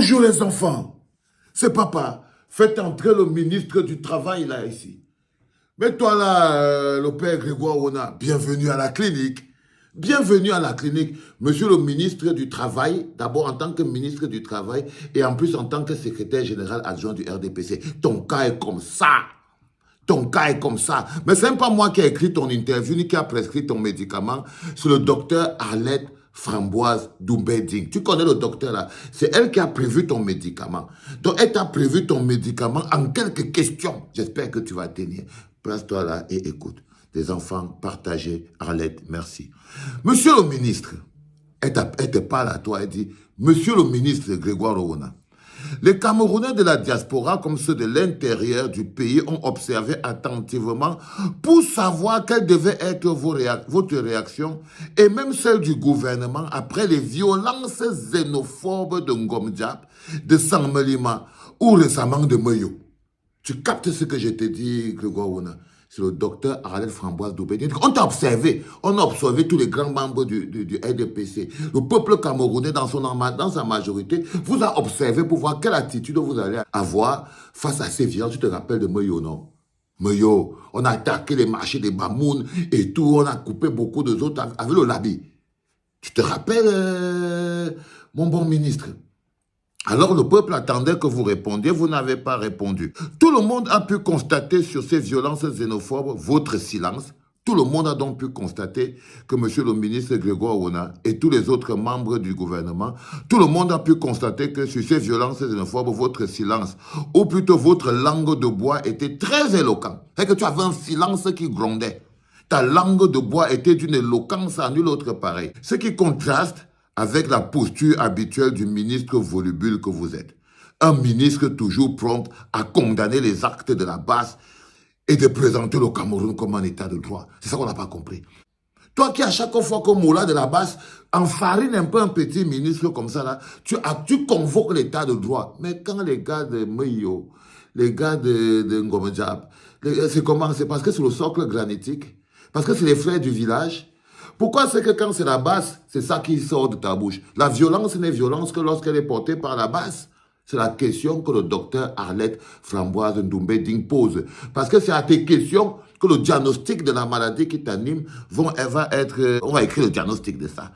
Bonjour les enfants, c'est papa. Faites entrer le ministre du Travail là ici. Mais toi là, le père Grégoire Ona, bienvenue à la clinique. Bienvenue à la clinique. Monsieur le ministre du Travail, d'abord en tant que ministre du Travail et en plus en tant que secrétaire général adjoint du RDPC. Ton cas est comme ça. Ton cas est comme ça. Mais ce n'est pas moi qui ai écrit ton interview ni qui a prescrit ton médicament. C'est le docteur Arlette Framboise Doumbé-Ding. Tu connais le docteur là. C'est elle qui a prévu ton médicament. Donc elle t'a prévu ton médicament en quelques questions. J'espère que tu vas tenir. Place-toi là et écoute. Des enfants, partagez. Arlette, merci. Monsieur le ministre, elle te parle à toi, elle dit, Monsieur le ministre Grégoire Owona, les Camerounais de la diaspora comme ceux de l'intérieur du pays ont observé attentivement pour savoir quelle devait être votre réaction et même celle du gouvernement après les violences xénophobes de Ngom Diap, de Sanmelima ou récemment de Moyo. Tu captes ce que je te dis, Grégoire Owona? C'est le docteur Arlette Framboise Doumbé-Ding. On t'a observé. On a observé tous les grands membres du RDPC. Le peuple camerounais, dans sa majorité, vous a observé pour voir quelle attitude vous allez avoir face à ces violences. Tu te rappelles de Moyo, non? Moyo, on a attaqué les marchés des Bamoun et tout. On a coupé beaucoup de autres avec le Labi. Tu te rappelles, mon bon ministre? Alors le peuple attendait que vous répondiez, vous n'avez pas répondu. Tout le monde a pu constater sur ces violences xénophobes votre silence. Tout le monde a donc pu constater que monsieur le ministre Grégoire Owona et tous les autres membres du gouvernement, tout le monde a pu constater que sur ces violences xénophobes, votre silence, ou plutôt votre langue de bois était très éloquent. Et que tu avais un silence qui grondait. Ta langue de bois était d'une éloquence à nulle autre pareille. Ce qui contraste avec la posture habituelle du ministre volubile que vous êtes. Un ministre toujours prompt à condamner les actes de la base et de présenter le Cameroun comme un état de droit. C'est ça qu'on n'a pas compris. Toi qui à chaque fois que Moula de la base enfarine un peu un petit ministre comme ça, là, tu convoques l'état de droit. Mais quand les gars de Meyo, les gars de Ngom Diap, c'est comment? C'est parce que c'est le socle granitique? Parce que c'est les frères du village? Pourquoi c'est que quand c'est la base, c'est ça qui sort de ta bouche? La violence n'est violence que lorsqu'elle est portée par la base. C'est la question que le docteur Arlette Framboise Doumbé-Ding pose. Parce que c'est à tes questions que le diagnostic de la maladie qui t'anime va être... On va écrire le diagnostic de ça.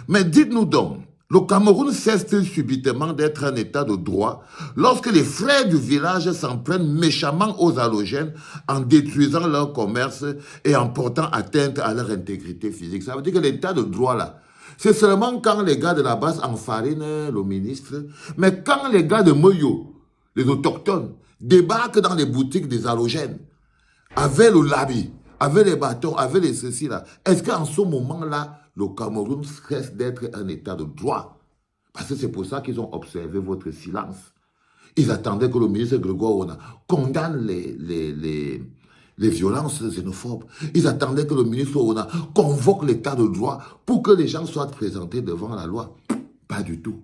Mais dites-nous donc, le Cameroun cesse-t-il subitement d'être un état de droit lorsque les frères du village s'en prennent méchamment aux halogènes en détruisant leur commerce et en portant atteinte à leur intégrité physique? Ça veut dire que l'état de droit là, c'est seulement quand les gars de la base enfarinent le ministre, mais quand les gars de Moyo, les autochtones, débarquent dans les boutiques des halogènes, avec le labi, avec les bâtons, avec les ceci là, est-ce qu'en ce moment-là, le Cameroun cesse d'être un état de droit? Parce que c'est pour ça qu'ils ont observé votre silence. Ils attendaient que le ministre Grégoire Owona condamne les violences xénophobes. Ils attendaient que le ministre Owona convoque l'état de droit pour que les gens soient présentés devant la loi. Pas du tout.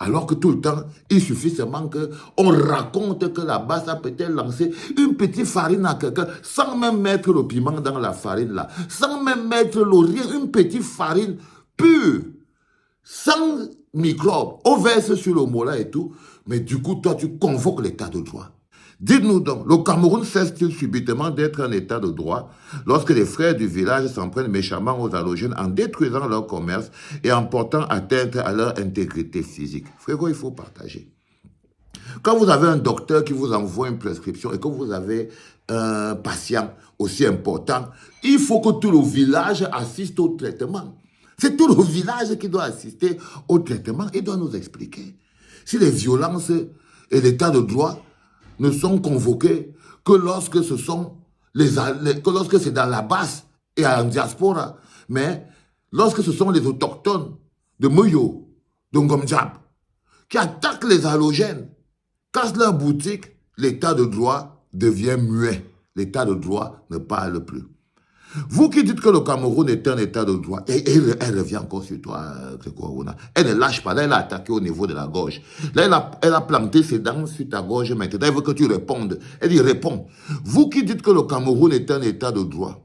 Alors que tout le temps, il suffit seulement qu'on raconte que la base a peut-être lancé une petite farine à quelqu'un, sans même mettre le piment dans la farine là, sans même mettre l'orient, une petite farine pure, sans microbes. On verse sur le mola et tout, mais du coup, toi, tu convoques l'état de droit. Dites-nous donc, le Cameroun cesse-t-il subitement d'être un état de droit lorsque les frères du village s'en prennent méchamment aux halogènes en détruisant leur commerce et en portant atteinte à leur intégrité physique? Frérot, il faut partager. Quand vous avez un docteur qui vous envoie une prescription et que vous avez un patient aussi important, il faut que tout le village assiste au traitement. C'est tout le village qui doit assister au traitement et doit nous expliquer. Si les violences et l'état de droit ne sont convoqués que lorsque ce sont que lorsque c'est dans la base et en diaspora, mais lorsque ce sont les autochtones de Moyo, de Ngom Diap, qui attaquent les halogènes, cassent leur boutique, l'état de droit devient muet. L'état de droit ne parle plus. Vous qui dites que le Cameroun est un état de droit, et elle revient encore sur toi, Grégoire Owona. Elle ne lâche pas, là elle a attaqué au niveau de la gorge. Là elle a planté ses dents sur ta gorge maintenant, elle veut que tu répondes. Elle dit réponds. Vous qui dites que le Cameroun est un état de droit,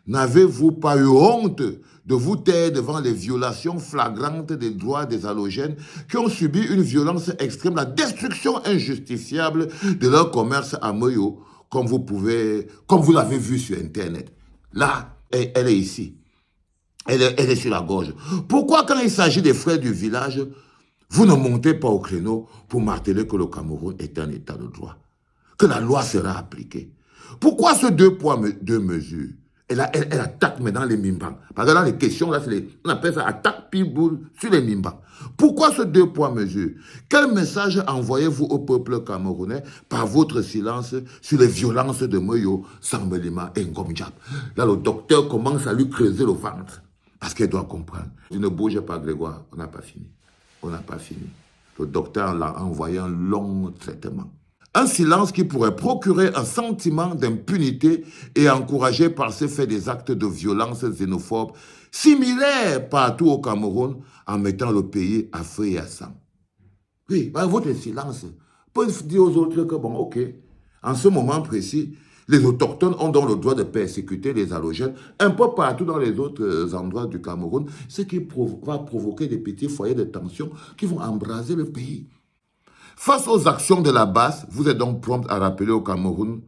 n'avez-vous pas eu honte de vous taire devant les violations flagrantes des droits des halogènes qui ont subi une violence extrême, la destruction injustifiable de leur commerce à Moyo, comme vous l'avez vu sur Internet. Là, elle est ici. Elle est sur la gorge. Pourquoi quand il s'agit des frères du village, vous ne montez pas au créneau pour marteler que le Cameroun est un état de droit, que la loi sera appliquée? Pourquoi ce deux poids, deux mesures? Elle attaque maintenant les Mimbang. Parce que là, les questions, là, on appelle ça attaque pitbull sur les Mimbang. Pourquoi ce deux poids, mesures? Quel message envoyez-vous au peuple camerounais par votre silence sur les violences de Moyo, Sambelima et Ngomjap? Là, le docteur commence à lui creuser le ventre. Parce qu'elle doit comprendre. Je ne bouge pas, Grégoire. On n'a pas fini. On n'a pas fini. Le docteur l'a envoyé un long traitement. Un silence qui pourrait procurer un sentiment d'impunité et encourager par ces faits des actes de violence xénophobes similaires partout au Cameroun en mettant le pays à feu et à sang. Oui, votre silence peut dire aux autres que, bon, ok, en ce moment précis, les autochtones ont donc le droit de persécuter les halogènes un peu partout dans les autres endroits du Cameroun, ce qui va provoquer des petits foyers de tension qui vont embraser le pays. Face aux actions de la base, vous êtes donc prompt à rappeler au Cameroun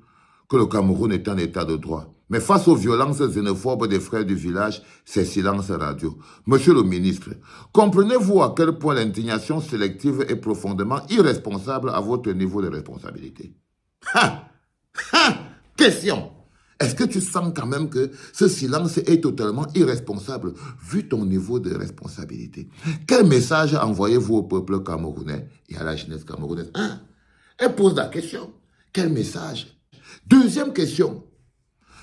que le Cameroun est un état de droit. Mais face aux violences xénophobes des frères du village, c'est silence radio. Monsieur le ministre, comprenez-vous à quel point l'indignation sélective est profondément irresponsable à votre niveau de responsabilité? Ha! Ha! Question. Est-ce que tu sens quand même que ce silence est totalement irresponsable vu ton niveau de responsabilité? Quel message envoyez-vous au peuple camerounais et à la jeunesse camerounaise? Elle pose la question. Quel message? Deuxième question.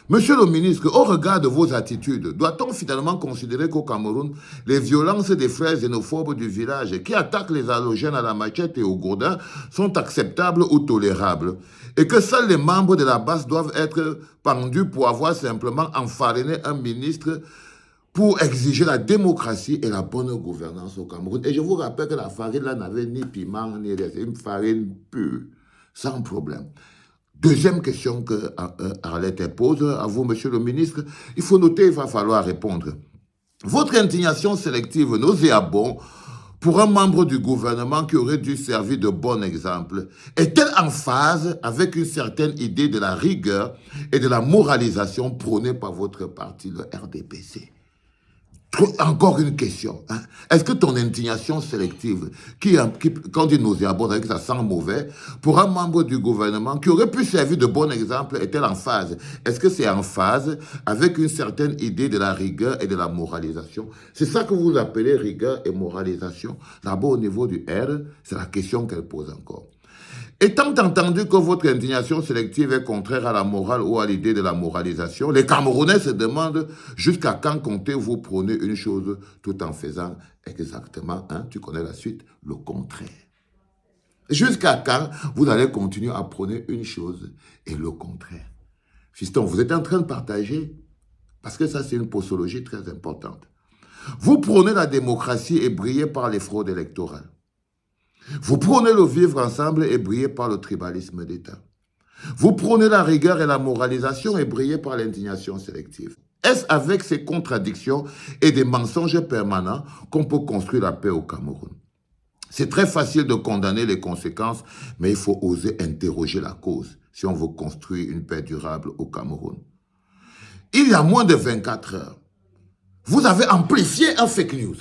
Monsieur le ministre, au regard de vos attitudes, doit-on finalement considérer qu'au Cameroun, les violences des frères xénophobes du village qui attaquent les halogènes à la machette et au gourdin sont acceptables ou tolérables et que seuls les membres de la base doivent être pendus pour avoir simplement enfariné un ministre pour exiger la démocratie et la bonne gouvernance au Cameroun? Et je vous rappelle que la farine là n'avait ni piment ni rien, c'est une farine pure, sans problème. Deuxième question que Arlette pose à vous, monsieur le ministre, il faut noter, il va falloir répondre. Votre indignation sélective nauséabonde pour un membre du gouvernement qui aurait dû servir de bon exemple est-elle en phase avec une certaine idée de la rigueur et de la moralisation prônée par votre parti, le RDPC? Encore une question. Est-ce que ton indignation sélective, quand dit nauséabonde, ça sent mauvais, pour un membre du gouvernement qui aurait pu servir de bon exemple, est-elle en phase? Est-ce que c'est en phase avec une certaine idée de la rigueur et de la moralisation? C'est ça que vous appelez rigueur et moralisation? Là-bas, au niveau du R, c'est la question qu'elle pose encore. Étant entendu que votre indignation sélective est contraire à la morale ou à l'idée de la moralisation, les Camerounais se demandent jusqu'à quand comptez-vous prôner une chose tout en faisant exactement, tu connais la suite, le contraire. Jusqu'à quand vous allez continuer à prôner une chose et le contraire? Fiston, vous êtes en train de partager, parce que ça c'est une posologie très importante. Vous prônez la démocratie et brillez par les fraudes électorales. Vous prônez le vivre ensemble et brillez par le tribalisme d'État. Vous prônez la rigueur et la moralisation et brillez par l'indignation sélective. Est-ce avec ces contradictions et des mensonges permanents qu'on peut construire la paix au Cameroun? C'est très facile de condamner les conséquences, mais il faut oser interroger la cause si on veut construire une paix durable au Cameroun. Il y a moins de 24 heures, vous avez amplifié un fake news.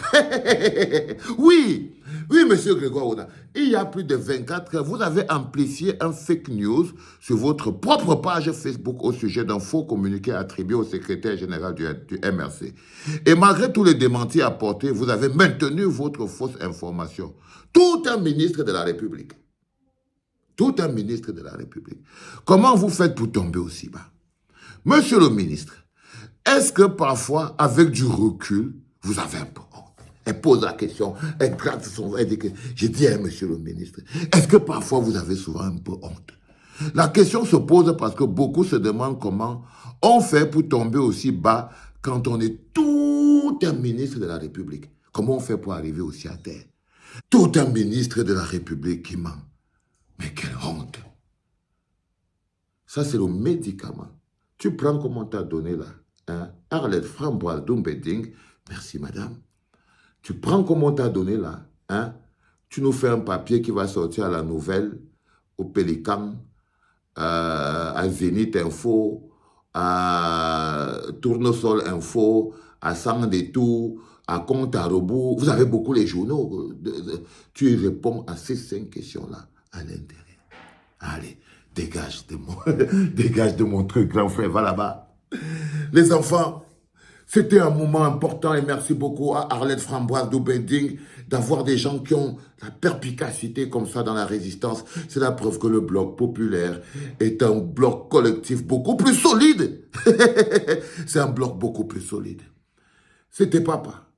Oui, monsieur Grégoire Oda. Il y a plus de 24 heures, vous avez amplifié un fake news sur votre propre page Facebook au sujet d'un faux communiqué attribué au secrétaire général du MRC. Et malgré tous les démentis apportés, vous avez maintenu votre fausse information. Tout un ministre de la République. Tout un ministre de la République. Comment vous faites pour tomber aussi bas? Monsieur le ministre, est-ce que parfois, avec du recul, vous avez un peu honte? Elle pose la question, elle gratte son... Je dis à monsieur le ministre, est-ce que parfois vous avez souvent un peu honte? La question se pose parce que beaucoup se demandent comment on fait pour tomber aussi bas quand on est tout un ministre de la République. Comment on fait pour arriver aussi à terre? Tout un ministre de la République qui ment. Mais quelle honte! Ça, c'est le médicament. Tu prends comme on t'a donné là. Arlette Framboise Dumbeding, Merci, madame. Tu prends comme on t'a donné là, hein? Tu nous fais un papier qui va sortir à la nouvelle, au Pélican, à Zénith Info, à Tournesol Info, à Sang des Tours, à Compte à rebours. Vous avez beaucoup les journaux. Tu réponds à ces 5 questions-là à l'intérieur. Allez, dégage de mon, dégage de mon truc, grand frère, va là-bas. Les enfants, c'était un moment important et merci beaucoup à Arlette Framboise d'Aubending d'avoir des gens qui ont la perspicacité comme ça dans la résistance. C'est la preuve que le bloc populaire est un bloc collectif beaucoup plus solide. C'est un bloc beaucoup plus solide. C'était papa.